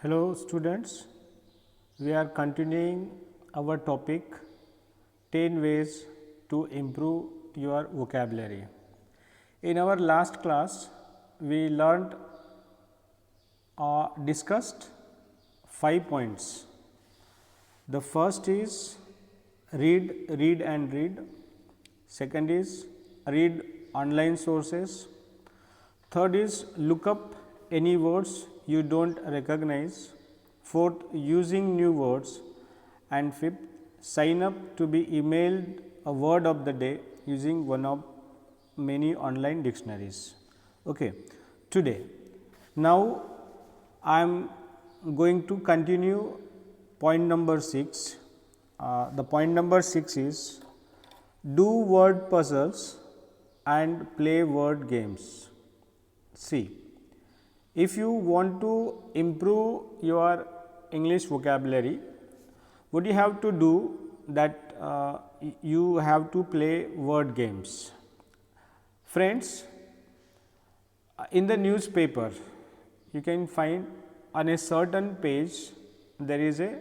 Hello students, we are continuing our topic 10 ways to improve your vocabulary. In our last class, we learned discussed 5 points. The first is read and read. Second is read online sources. Third is look up any words you don't recognize. Fourth, using new words. And fifth, sign up to be emailed a word of the day using one of many online dictionaries. Okay. Today, now I am going to continue point number 6. The point number 6 is do word puzzles and play word games. See, if you want to improve your English vocabulary, what you have to do that you have to play word games. Friends, in the newspaper, you can find on a certain page there is a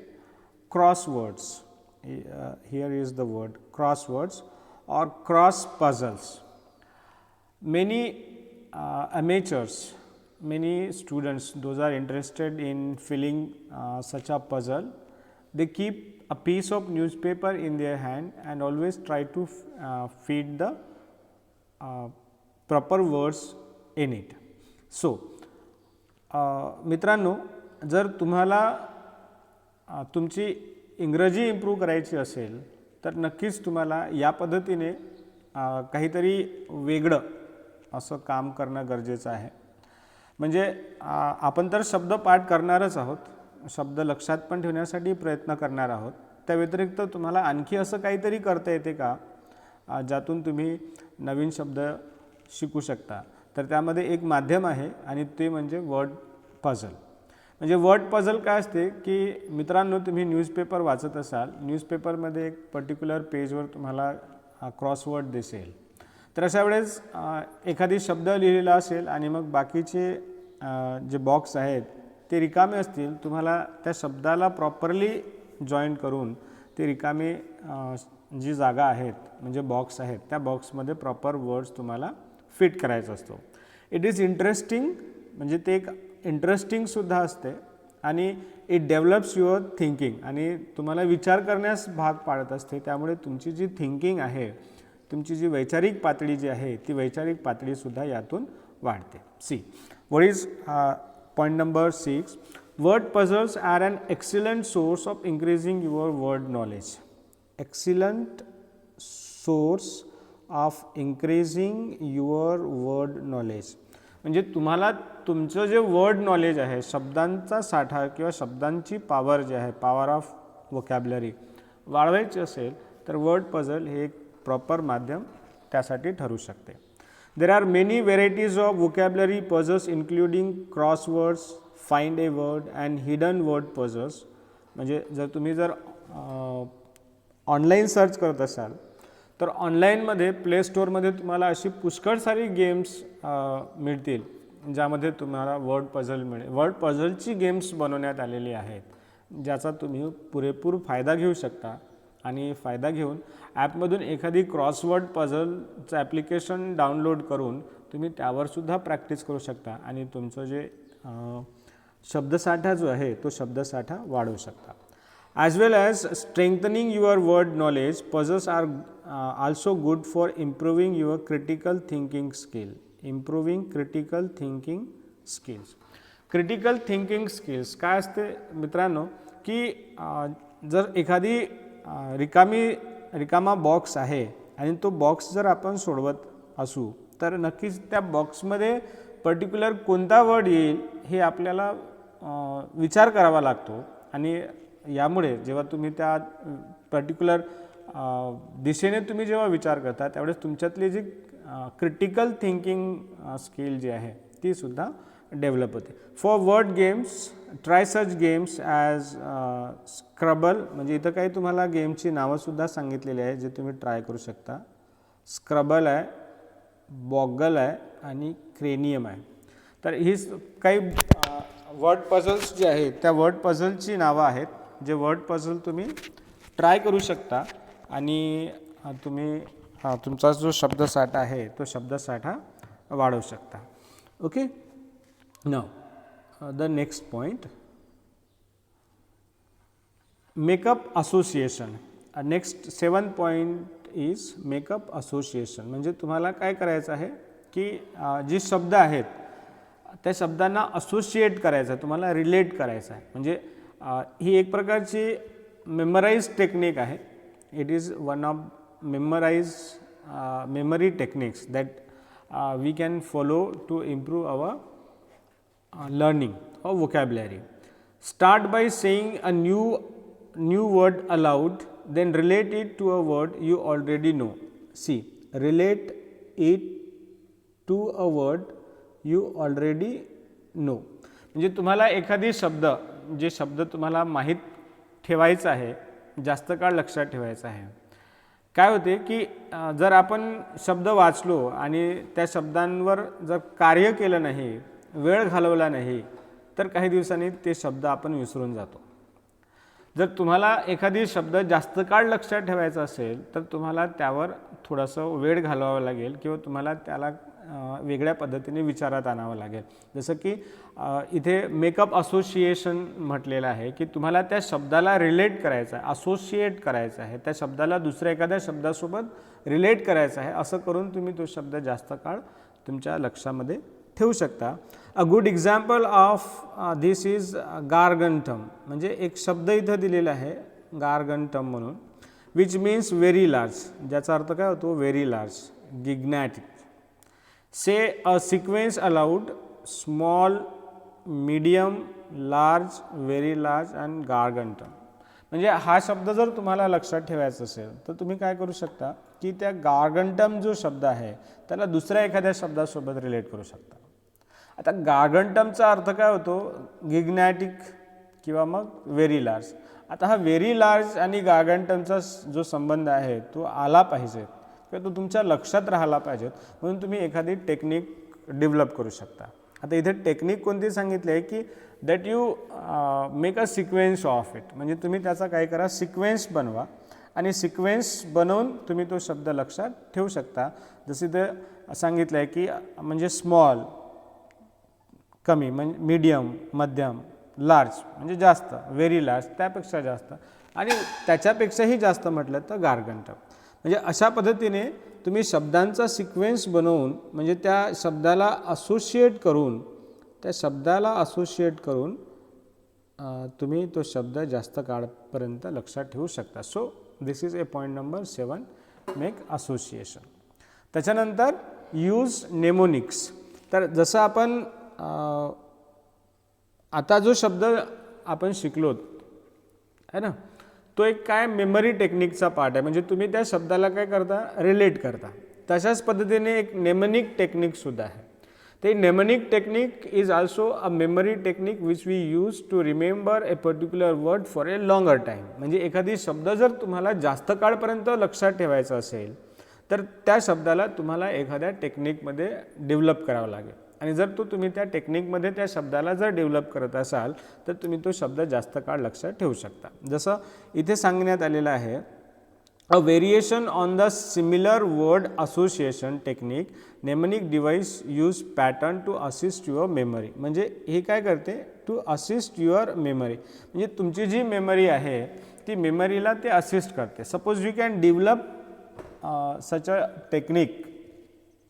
crosswords. Here is the word crosswords or cross puzzles. Many amateurs, many students, those are interested in filling such a puzzle, they keep a piece of newspaper in their hand and always try to feed the proper words in it. So, मित्रांनो, जर तुम्हाला तुमची इंग्रजी improve करायची असेल तर नक्कीच तुम्हाला या पद्धतीने काहीतरी वेगळं असं काम करणं गरजेचं आहे. म्हणजे आपण तर शब्द पाठ करणारच आहोत, शब्द लक्षात पण ठेवण्यासाठी प्रयत्न करणार आहोत. त्या व्यतिरिक्त तुम्हाला आणखी असं काहीतरी करता येते का ज्यातून तुम्ही नवीन शब्द शिकू शकता. तर त्यामध्ये एक माध्यम आहे आणि ते म्हणजे वर्ड पझल. म्हणजे वर्ड पझल काय असते की मित्रांनो, तुम्ही न्यूजपेपर वाचत असाल, न्यूजपेपरमध्ये एक पर्टिक्युलर पेजवर तुम्हाला क्रॉसवर्ड दिसेल. तर अशा वेळेस एखादी शब्द लिहिलेला असेल आणि मग बाकीचे जे बॉक्स आहेत ते रिकामे असतील, तुम्हाला त्या शब्दाला प्रॉपरली जॉईन करून ते रिकामे जी जागा आहेत म्हणजे बॉक्स आहेत त्या बॉक्समध्ये प्रॉपर वर्ड्स तुम्हाला फिट करायचा असतो. इट इज इंटरेस्टिंग, म्हणजे ते एक इंटरेस्टिंगसुद्धा असते आणि इट डेव्हलप्स युअर थिंकिंग आणि तुम्हाला विचार करण्यास भाग पाडत असते. त्यामुळे तुमची जी थिंकिंग आहे, तुमची जी वैचारिक पातळी जी आहे ती वैचारिक पातळीसुद्धा यातून वाढते. See, what is point number 6, word puzzles are an excellent source of increasing your word knowledge. Excellent source of increasing your word knowledge म्हणजे तुम्हाला तुमचं जे वर्ड नॉलेज आहे, शब्दांचा साठा किंवा शब्दांची पॉवर जी आहे, पॉवर ऑफ वोकॅब्युलरी वाढवायची असेल तर वर्ड पझल हे एक प्रॉपर माध्यम त्यासाठी ठरू शकते. There are many varieties of vocabulary puzzles including crosswords, find a word and hidden word puzzles. म्हणजे जर तुम्ही ऑनलाईन सर्च करत असाल तर ऑनलाईनमध्ये प्ले स्टोअरमध्ये तुम्हाला अशी पुष्कळ सारी गेम्स मिळतील ज्यामध्ये तुम्हाला वर्ड पझल मिळेल. वर्ड पझलची गेम्स बनवण्यात आलेली आहेत ज्याचा तुम्ही पुरेपूर फायदा घेऊ शकता आणि फायदा घेऊन ॲपमधून एखादी क्रॉसवर्ड पझलचं ॲप्लिकेशन डाउनलोड करून तुम्ही त्यावरसुद्धा प्रॅक्टिस करू शकता आणि तुमचं जे शब्दसाठा जो आहे तो शब्दसाठा वाढवू शकता. As well as strengthening your word knowledge, puzzles are also good for improving your critical thinking skill. Improving critical thinking skills. Critical thinking skills काय असते मित्रांनो की जर एखादी रिकामा बॉक्स आहे आणि तो बॉक्स जर आपण सोडवत असू तर नक्कीच त्या बॉक्समध्ये पर्टिक्युलर कोणता वर्ड येईल हे आपल्याला विचार करावा लागतो. आणि यामुळे जेव्हा तुम्ही त्या पर्टिक्युलर दिशेने तुम्ही जेव्हा विचार करता त्यावेळेस तुमच्यातली जी क्रिटिकल थिंकिंग स्किल जी आहे ती सुद्धा डेव्हलप होते. For word games, try such games as scrabble. म्हणजे इथं काही तुम्हाला गेमची नावंसुद्धा सांगितलेली आहे जे तुम्ही ट्राय करू शकता. स्क्रबल आहे, बॉगल आहे आणि क्रेनियम आहे. तर ही काही वर्ड पझल्स जे आहेत त्या वर्ड पझलची नावं आहेत, जे वर्ड पझल तुम्ही ट्राय करू शकता आणि तुम्ही तुमचा जो शब्दसाठा आहे तो शब्दसाठा वाढवू शकता. Okay. Now the next point, makeup association. Next 7th point is makeup association. म्हणजे तुम्हाला काय करायचं आहे की जे शब्द आहेत त्या शब्दांना असोसिएट करायचं आहे, तुम्हाला रिलेट करायचं आहे. म्हणजे ही एक प्रकारची मेमराईज टेक्निक आहे. It is one of memory techniques that we can follow to improve our learning or vocabulary. Start by saying a new word aloud, then relate it to a word you already know. See, relate it to a word you already know. म्हणजे तुम्हाला एखादी शब्द, जे शब्द तुम्हाला माहीत ठेवायचा आहे, जास्त काळ लक्षात ठेवायचा आहे. काय होते की जर आपण शब्द वाचलो आणि त्या शब्दांवर जर कार्य केलं नाही, वेळ घालवला नाही, तर काही दिवसांनी ते शब्द आपण विसरून जातो. जर तुम्हाला एखादी शब्द जास्त काळ लक्षात ठेवायचा असेल तर तुम्हाला त्यावर थोडंसं वेळ घालवावा लागेल किंवा तुम्हाला त्याला वेगळ्या पद्धतीने विचारात आणावं लागेल. जसं की इथे मेकअप असोसिएशन म्हटलेलं आहे की तुम्हाला त्या शब्दाला रिलेट करायचं आहे, असोसिएट करायचं आहे, त्या शब्दाला दुसऱ्या एखाद्या शब्दासोबत रिलेट करायचं आहे. असं करून तुम्ही तो शब्द जास्त काळ तुमच्या लक्षामध्ये ठेवू शकता. A good example of this is gargantuan. म्हणजे एक शब्द इथं दिलेला आहे गार्गंटम म्हणून, विच मीन्स व्हेरी लार्ज. ज्याचा अर्थ काय होतो? Very large, gigantic. Say a sequence aloud, small, medium, large, very large and gargantuan. म्हणजे हा शब्द जर तुम्हाला लक्षात ठेवायचा असेल तर तुम्ही काय करू शकता की त्या गार्गंटम जो शब्द आहे त्याला दुसऱ्या एखाद्या शब्दासोबत रिलेट करू शकता. आता गार्गंटमचा अर्थ काय होतो? गिग्नॅटिक किंवा मग व्हेरी लार्ज. आता हा व्हेरी लार्ज आणि गार्गंटमचा जो संबंध आहे तो आला पाहिजे किंवा तो तुमच्या लक्षात राहिला पाहिजे, म्हणून तुम्ही एखादी टेक्निक डेव्हलप करू शकता. आता इथे टेक्निक कोणती सांगितली आहे की that you make a sequence of it. म्हणजे तुम्ही त्याचा काय करा, सिक्वेन्स बनवा आणि सिक्वेन्स बनवून तुम्ही तो शब्द लक्षात ठेवू शकता. जसे ते सांगितलं आहे की म्हणजे स्मॉल कमी, म्हणजे मीडियम मध्यम, लार्ज म्हणजे जास्त, व्हेरी लार्ज त्यापेक्षा जास्त, आणि त्याच्यापेक्षाही जास्त म्हटलं तर गार्गंटम. म्हणजे अशा पद्धतीने तुम्ही शब्दांचा सिक्वेन्स बनवून, म्हणजे त्या शब्दाला असोसिएट करून तुम्ही तो शब्द जास्त काळपर्यंत लक्षात ठेवू शकता. So this is a point number 7, make association. त्याच्यानंतर यूज नेमोनिक्स. तर जसं आपण आता जो शब्द आपण शिकलो आहे ना, तो एक काय मेमरी टेक्निकचा पार्ट आहे. म्हणजे तुम्ही त्या शब्दाला काय करता, रिलेट करता. तशाच पद्धतीने एक नेमनिक टेक्निकसुद्धा आहे. ते mnemonic technique is also a memory technique which we use to remember a particular word for a longer time. म्हणजे एखादी शब्द जर तुम्हाला जास्त काळपर्यंत लक्षात ठेवायचा असेल तर त्या शब्दाला तुम्हाला एखाद्या टेक्निकमध्ये डेव्हलप करावं लागेल. आणि जर तुम्ही त्या टेक्निकमध्ये त्या शब्दाला जर डेव्हलप करत असाल तर तुम्ही तो शब्द जास्त काळ लक्षात ठेवू शकता. जसं इथे सांगण्यात आलेलं आहे, a variation on the similar word association technique, mnemonic device use pattern to assist your memory. म्हणजे हे काय करते, टू असिस्ट युअर मेमरी. म्हणजे तुमची जी मेमरी आहे ती मेमरीला ते असिस्ट करते. Suppose you can develop such a technique.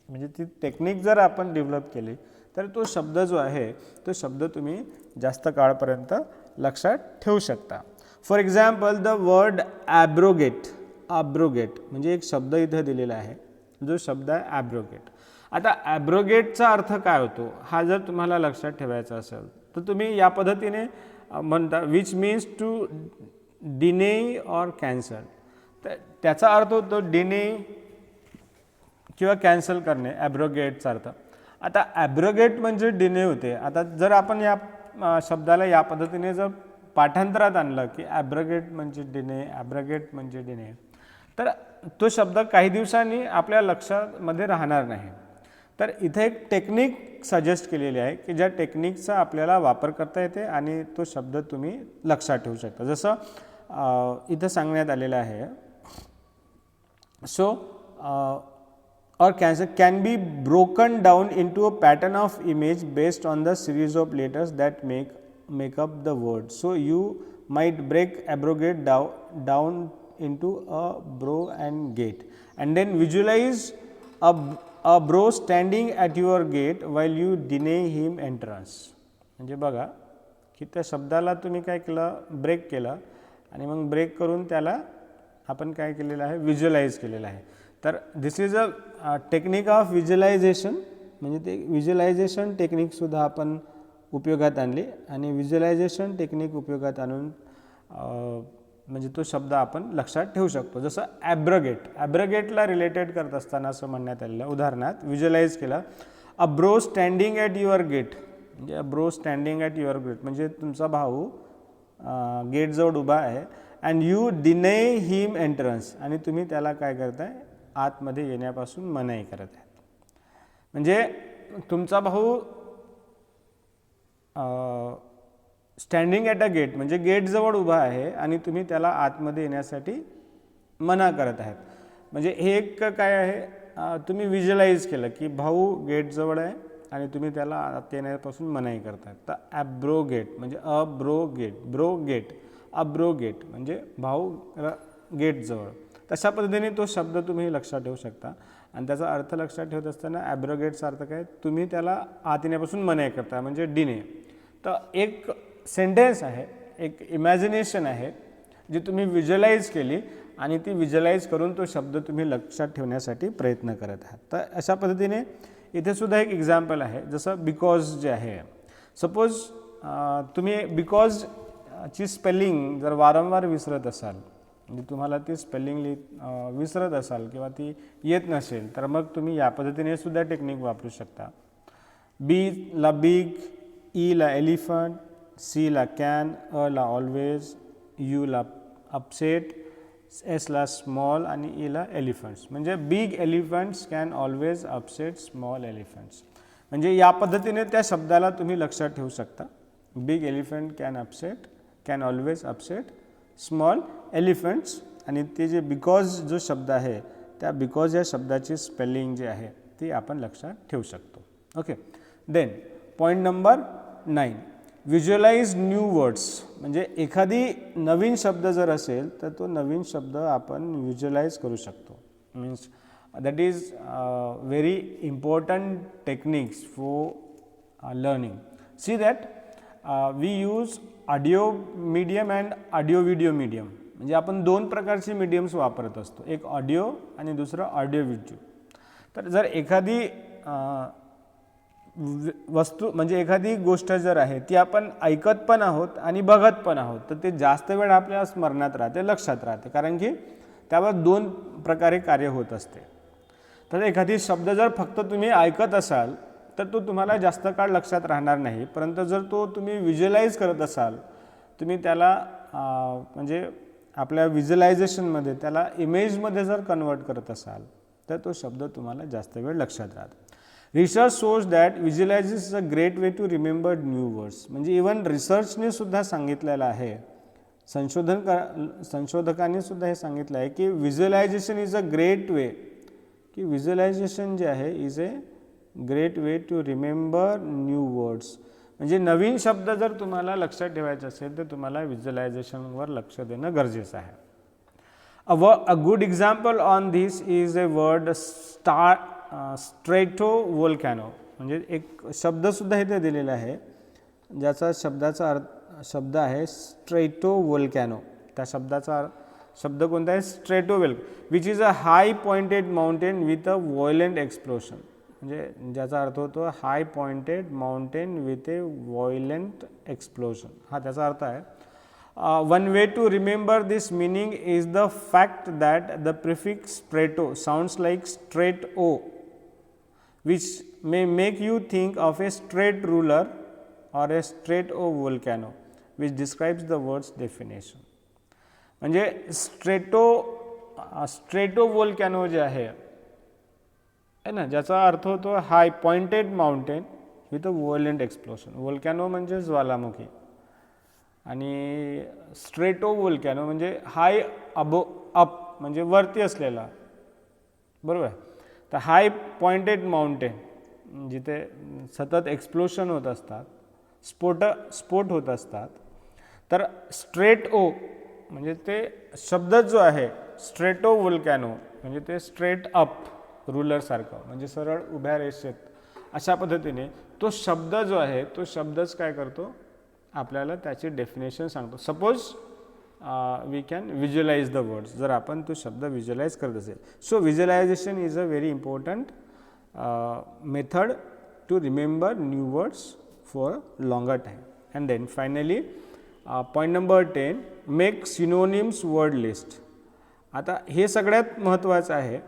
म्हणजे ती टेक्निक जर आपण डेव्हलप केली तर तो शब्द जो आहे तो शब्द तुम्ही जास्त काळपर्यंत लक्षात ठेवू शकता. For example the word abrogate. Abrogate म्हणजे एक शब्द इथे दिलेला आहे, जो शब्द आहे ॲब्रोगेट. आता ॲब्रोगेटचा अर्थ काय होतो हा जर तुम्हाला लक्षात ठेवायचा असेल तर तुम्ही या पद्धतीने म्हणता, which means to deny or cancel. तर त्याचा अर्थ होतो डिने किंवा कॅन्सल करणे, ॲब्रोगेटचा अर्थ. आता ॲब्रोगेट म्हणजे डिने होते. आता जर आपण या शब्दाला या पद्धतीने जर पाठांतरात आणलं की ॲब्रोगेट म्हणजे डिने, ॲब्रोगेट म्हणजे डिने, तर तो शब्द काही दिवसांनी आपल्या लक्षामध्ये राहणार नाही. तर इथे एक टेक्निक सजेस्ट केलेली आहे की ज्या टेक्निकचा आपल्याला वापर करता येते आणि तो शब्द तुम्ही लक्षात ठेवू शकता. जसं इथं सांगण्यात आलेलं आहे, so or can be broken down into a pattern of image based on the series of letters that make up the word. So you might break abrogate down into a bro and gate, and then visualize a bro standing at your gate while you deny him entrance. म्हणजे बघा की त्या शब्दाला तुम्ही काय केलं, break केलं आणि मग ब्रेक करून त्याला आपण काय केलेलं आहे, व्हिज्युअलाइज केलेलं आहे. तर this is a technique of visualisation. म्हणजे ते व्हिज्युअलायझेशन टेक्निकसुद्धा आपण उपयोगात आणली आणि व्हिज्युअलायझेशन टेक्निक उपयोगात आणून म्हणजे तो शब्द आपण लक्षात ठेवू शकतो. जसं ॲब्रगेटला रिलेटेड करत असताना असं म्हणण्यात आलेलं, उदाहरणार्थ व्हिज्युअलाइज केलं, a bro standing at your gate. म्हणजे a bro standing at your gate म्हणजे तुमचा भाऊ गेटजवळ उभा आहे, and you deny him entrance, आणि तुम्ही त्याला काय करताय, आतमध्ये येण्यापासून मनाई करत आहेत. म्हणजे तुमचा भाऊ स्टँडिंग ॲट अ गेट म्हणजे गेटजवळ उभा आहे आणि तुम्ही त्याला आतमध्ये येण्यासाठी मना करत आहेत. म्हणजे हे एक काय आहे, तुम्ही व्हिज्युअलाइज केलं की भाऊ गेटजवळ आहे आणि तुम्ही त्याला आत येण्यापासून मनाई करतायत. तर ॲब्रोगेट म्हणजे अब्रोगेट म्हणजे भाऊ गेटजवळ. तशा पद्धतीने तो शब्द तुम्ही लक्षात ठेवू शकता. आणि त्याचा अर्थ लक्षात ठेवत असताना ॲब्रोगेटचा अर्थ काय, तुम्ही त्याला आत येण्यापासून मनाई करता म्हणजे डिने. तर एक सेंटेन्स आहे, एक इमॅजिनेशन आहे जी तुम्ही व्हिज्युअलाइज केली आणि ती व्हिज्युअलाइज करून तो शब्द तुम्ही लक्षात ठेवण्यासाठी प्रयत्न करत आहात. तर अशा पद्धतीने इथे सुद्धा एक एक्झाम्पल आहे. जसं बिकॉज जे आहे, सपोज तुम्ही बिकॉजची स्पेलिंग जर वारंवार विसरत असाल, म्हणजे तुम्हाला ती स्पेलिंग विसरत असाल किंवा ती येत नसेल, तर मग तुम्ही या पद्धतीने सुद्धा टेक्निक वापरू शकता. बीला बिग, ईला एलिफंट, सीला कॅन, अला ऑलवेज, यूला अपसेट, एसला स्मॉल आणि ईला एलिफंट्स. म्हणजे big elephants can always upset small elephants. म्हणजे या पद्धतीने त्या शब्दाला तुम्ही लक्षात ठेवू शकता. Big elephant can always upset small elephants. आणि ते जे बिकॉज जो शब्द आहे, त्या बिकॉज या शब्दाची स्पेलिंग जी आहे ती आपण लक्षात ठेवू शकतो. Okay. Then point number 9, visualize new words. म्हणजे एखादी नवीन शब्द जर असेल तर तो नवीन शब्द आपण व्हिज्युअलाइज करू शकतो. Means that is very important techniques for learning. See that we use audio medium and audio video medium. म्हणजे आपण दोन प्रकारचे मीडियम्स वापरत असतो, एक ऑडिओ आणि दुसरं ऑडिओ व्हिडिओ. तर जर एखादी वस्तू म्हणजे एखादी गोष्ट जर आहे ती आपण ऐकत पण आहोत आणि बघत पण आहोत, तर ते जास्त वेळ आपल्या स्मरणात राहते, लक्षात राहते, कारण की त्यावर दोन प्रकारे कार्य होत असते. तर एखादी शब्द जर फक्त तुम्ही ऐकत असाल तर तो तुम्हाला जास्त काळ लक्षात राहणार नाही, परंतु जर तो तुम्ही व्हिज्युअलाइज करत असाल, तुम्ही त्याला म्हणजे आपल्या व्हिज्युअलायझेशनमध्ये त्याला इमेजमध्ये जर कन्वर्ट करत असाल तर तो शब्द तुम्हाला जास्त वेळ लक्षात राहतो. Research shows that visualization is a great way to remember new words. म्हणजे इवन रिसर्चने सुद्धा सांगितलेलं आहे, संशोधकांनी सुद्धा हे सांगितलं आहे की visualization is a great way, की व्हिज्युअलायझेशन जे आहे is a great way to remember new words. म्हणजे नवीन शब्द जर तुम्हाला लक्षात ठेवायचे असेल तर तुम्हाला व्हिज्युअलायझेशनवर लक्ष देणं गरजेचं आहे. A good example on this is a word strato volcano. म्हणजे एक शब्दसुद्धा इथे दिलेला आहे ज्याचा शब्द आहे स्ट्रेटो वोल्कॅनो. त्या शब्दाचा शब्द कोणता आहे, strato which is a high pointed mountain with a violent explosion. म्हणजे ज्याचा अर्थ होतो high pointed mountain with a violent explosion. हा त्याचा अर्थ आहे. One way to remember this meaning is the fact that the prefix strato sounds like straight O, which may make you think of a straight ruler or a straight O volcano, which describes the word's definition. म्हणजे strato volcano जे आहे आहे ना, ज्याचा अर्थ होतो high pointed mountain with a violent explosion. Volcano म्हणजे ज्वालामुखी आणि स्ट्रेटो वोल्कॅनो म्हणजे हाय अबो अप म्हणजे वरती असलेला, बरोबर. तर हाय पॉइंटेड माउंटेन जिथे सतत एक्सप्लोशन होत असतात, स्फोट होत असतात. तर स्ट्रेट ओ म्हणजे ते शब्द जो आहे स्ट्रेटो वोल्कॅनो म्हणजे ते स्ट्रेट अप रुलरसारखं म्हणजे सरळ उभ्या रेषेत, अशा पद्धतीने तो शब्द जो आहे तो शब्दच काय करतो आपल्याला त्याची डेफिनेशन सांगतो. Suppose we can visualize the words, जर आपण तो शब्द व्हिज्युअलाइज करत असेल. So visualization is a very important method to remember new words for longer time. And then finally point number 10, make synonyms word list. आता हे सगळ्यात महत्त्वाचं आहे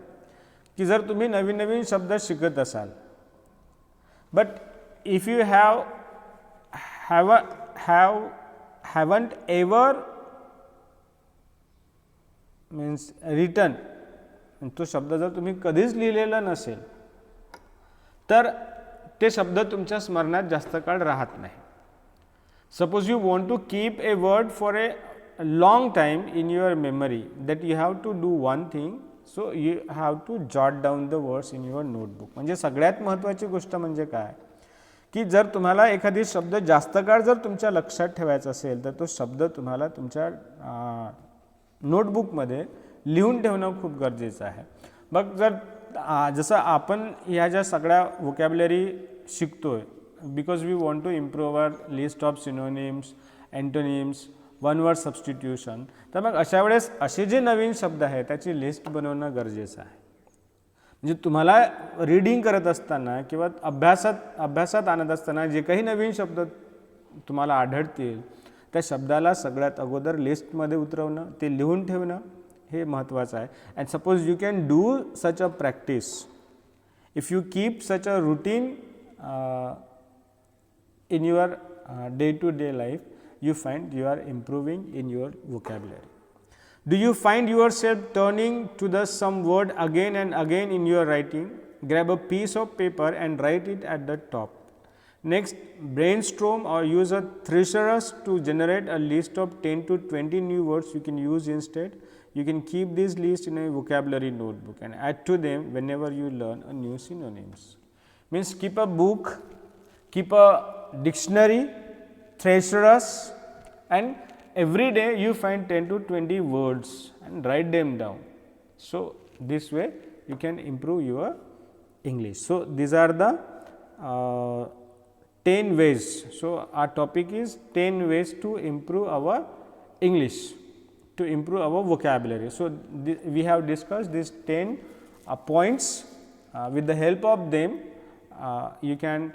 की जर तुम्ही नवीन नवीन शब्द शिकत असाल, but if you haven't ever means written, तो शब्द जर तुम्ही कधीच लिहिलेला नसेल तर ते शब्द तुमच्या स्मरणात जास्त काळ राहत नाही. Suppose you want to keep a word for a long time in your memory, that you have to do one thing, so you have to jot down the words in your notebook. म्हणजे सगळ्यात महत्त्वाची गोष्ट म्हणजे काय की जर तुम्हाला एखादी शब्द जास्त काळ जर तुमच्या लक्षात ठेवायचा असेल तर तो शब्द तुम्हाला तुमच्या नोटबुकमध्ये लिहून ठेवणं खूप गरजेचं आहे. मग जर जसं आपण ह्या ज्या सगळ्या व्होकॅब्युलरी शिकतोय, because we want to improve our list of synonyms, antonyms, one word substitution, तर मग अशा वेळेस असे जे नवीन शब्द आहेत त्याची लिस्ट बनवणं गरजेचं आहे. म्हणजे तुम्हाला रीडिंग करत असताना किंवा अभ्यासात आणत असताना जे काही नवीन शब्द तुम्हाला आढळतील त्या शब्दाला सगळ्यात अगोदर लिस्टमध्ये उतरवणं, ते लिहून ठेवणं हे महत्त्वाचं आहे. And suppose you can do such a practice, if you keep such a routine in your day-to-day life, you find you are improving in your vocabulary. Do you find yourself turning to the some word again and again in your writing? Grab a piece of paper and write it at the top. Next, brainstorm or use a thesaurus to generate a list of 10 to 20 new words you can use instead. You can keep this list in a vocabulary notebook and add to them whenever you learn a new synonyms. Means keep a book, keep a dictionary, thesaurus, and every day you find 10 to 20 words and write them down. So this way you can improve your English. So these are the 10 ways. So our topic is 10 ways to improve our English, to improve our vocabulary. So we have discussed these 10 points. With the help of them you can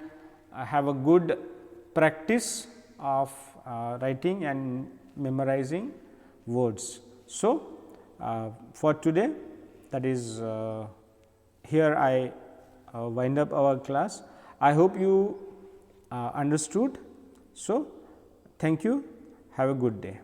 have a good practice of writing and memorizing words. So for today, that is here I wind up our class. I hope you understood. So thank you. Have a good day.